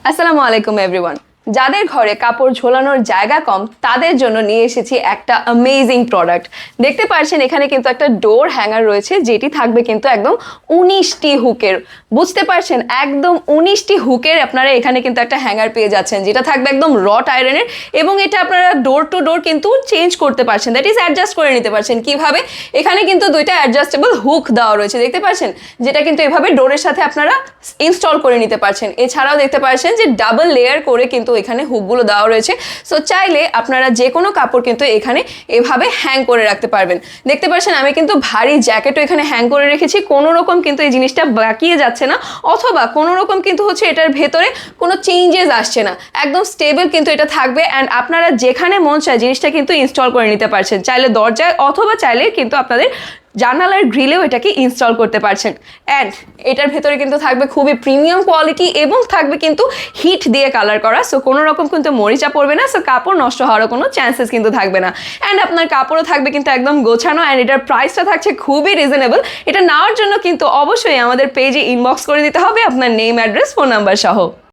আসসালামু আলাইকুম এভরিওয়ান। যাদের ঘরে কাপড় ঝোলানোর জায়গা কম তাদের জন্য নিয়ে এসেছি একটা অ্যামেজিং প্রোডাক্ট। দেখতে পাচ্ছেন এখানে কিন্তু একটা ডোর হ্যাঙ্গার রয়েছে, যেটি থাকবে কিন্তু একদম 19টি হুকের। বুঝতে পারছেন, একদম 19টি হুকের আপনারা এখানে কিন্তু একটা হ্যাঙ্গার পেয়ে যাচ্ছেন, যেটা থাকবে একদম রট আয়রনের। এবং এটা আপনারা ডোর টু ডোর কিন্তু চেঞ্জ করতে পারছেন, দ্যাট ইজ অ্যাডজাস্ট করে নিতে পারছেন। কিভাবে? এখানে কিন্তু দুইটা অ্যাডজাস্টেবল হুক দেওয়া রয়েছে, দেখতে পাচ্ছেন, যেটা কিন্তু এভাবে ডোরের সাথে আপনারা ইনস্টল করে নিতে পারছেন। এছাড়াও দেখতে পাচ্ছেন যে ডাবল লেয়ার করে কিন্তু এখানে হুকগুলো দেওয়া রয়েছে। সো চাইলে আপনারা যে কোনো কাপড় কিন্তু এখানে এভাবে হ্যাং করে রাখতে পারবেন। দেখতে পাচ্ছেন আমি কিন্তু ভারী জ্যাকেটও এখানে হ্যাং করে রেখেছি, কোনো রকম কিন্তু এই জিনিসটা বাকিয়ে যাচ্ছে না, অথবা কোনো রকম কিন্তু এটার ভেতরে কোনো চেঞ্জেস আসছে না, একদম স্টেবল কিন্তু এটা থাকবে। অ্যান্ড আপনারা যেখানে মন চায় জিনিসটা কিন্তু ইনস্টল করে নিতে পারছেন, চাইলে দরজায় অথবা চাইলে কিন্তু আপনাদের জানালার গ্রিলেও এটাকে ইনস্টল করতে পারছেন। অ্যান্ড এটার ভেতরে কিন্তু থাকবে খুবই প্রিমিয়াম কোয়ালিটি এবং থাকবে কিন্তু হিট দিয়ে কালার করা। সো কোনো রকম কিন্তু মরিচা পড়বে না, সো কাপড় নষ্ট হওয়ারও কোনো চান্সেস কিন্তু থাকবে না। অ্যান্ড আপনার কাপড়ও থাকবে কিন্তু একদম গোছানো। অ্যান্ড এটার প্রাইসটা থাকছে খুবই রিজনেবল। এটা নেওয়ার জন্য কিন্তু অবশ্যই আমাদের পেজে ইনবক্স করে দিতে হবে আপনার নেম, অ্যাড্রেস, ফোন নাম্বার সহ।